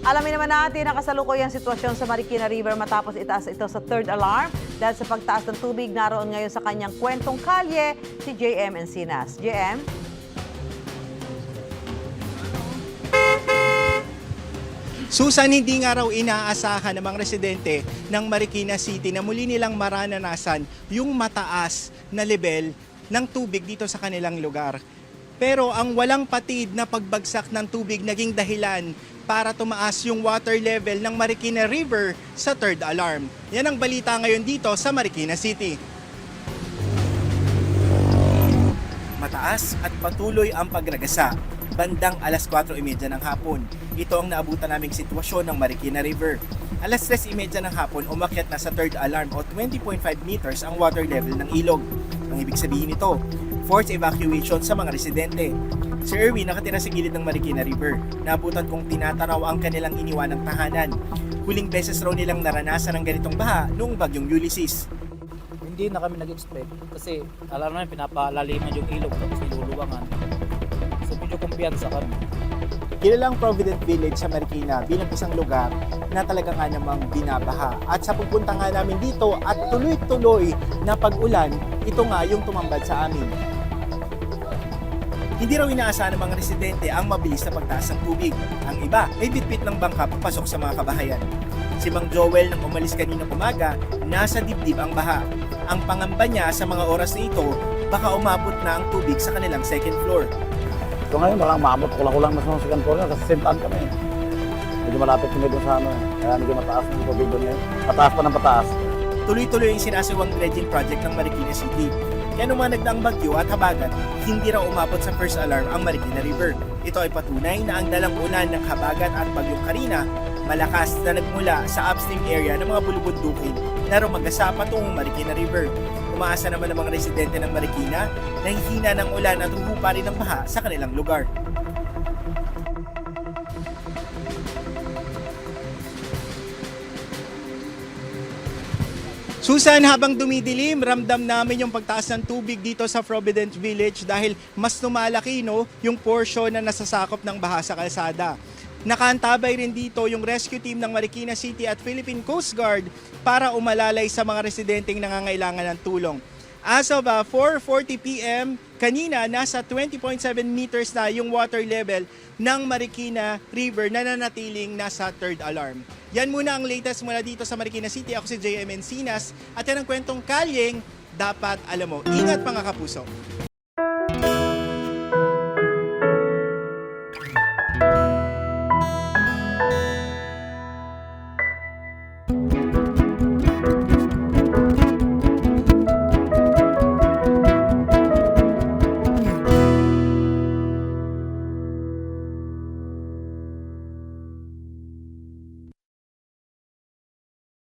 Alamin naman natin ang kasalukuyang sitwasyon sa Marikina River matapos itaas ito sa third alarm dahil sa pagtaas ng tubig. Naroon ngayon sa kanyang kwentong kalye si JM Encinas. JM? Susan, hindi nga raw inaasahan ng mga residente ng Marikina City na muli nilang maranasan yung mataas na level ng tubig dito sa kanilang lugar. Pero ang walang patid na pagbagsak ng tubig naging dahilan para tumaas yung water level ng Marikina River sa third alarm. Yan ang balita ngayon dito sa Marikina City. Mataas at patuloy ang pagragasa. Bandang alas 4:30 ng hapon. Ito ang naabutan naming sitwasyon ng Marikina River. Alas 3:30 ng hapon, umakyat na sa third alarm o 20.5 meters ang water level ng ilog. Ang ibig sabihin nito, forced evacuation sa mga residente. Si Erwin nakatira sa gilid ng Marikina River. Naabutan kong tinatanaw ang kanilang iniwanang tahanan. Huling beses raw nilang naranasan ang ganitong baha noong bagyong Ulysses. Hindi na kami nag-expect kasi alam namin pinapalaliman yung ilog tapos niluluwangan. So medyo kumpiyansa kami. Kilalang Provident Village sa Marikina bilang isang lugar na talaga nga namang binabaha. At sa pagpunta nga namin dito at tuloy-tuloy na pag-ulan, ito nga yung tumambad sa amin. Hindi raw inaasahan ng mga residente ang mabilis na pagtaas ng tubig. Ang iba may bitbit ng bangka papasok sa mga kabahayan. Si Mang Joel nang umalis kanina umaga, nasa dibdib ang baha. Ang pangamba niya sa mga oras na ito, baka umabot na ang tubig sa kanilang second floor. So ngayon, walang maabot, kulang-kulang na sa second floor na kasi sentaan kami. Medyo malapit kami doon sa kaya medyo mataas ng tubig doon ngayon. Pataas pa ng pataas. Tuloy-tuloy ang sinasawang dredging project ng Marikina City. Kaya nung nagdaang bagyo at habagat, hindi raw umabot sa first alarm ang Marikina River. Ito ay patunay na ang dalang ulan ng habagat at bagyong Karina malakas na nagmula sa upstream area ng mga bulubundukin na rumagasa patungong Marikina River. Umaasa naman ang mga residente ng Marikina na hihina ng ulan at huhupa rin ng baha sa kanilang lugar. Susan, habang dumidilim, ramdam namin yung pagtaas ng tubig dito sa Provident Village dahil mas lumalaki yung portion na nasasakop ng baha sa kalsada. Nakaantabay rin dito yung rescue team ng Marikina City at Philippine Coast Guard para umalalay sa mga residenteng nangangailangan ng tulong. As of 4:40 p.m., kanina nasa 20.7 meters na yung water level ng Marikina River na nanatiling nasa third alarm. Yan muna ang latest mula dito sa Marikina City. Ako si JM Encinas at yan ang kwentong kalyeng dapat alam mo. Ingat mga kapuso!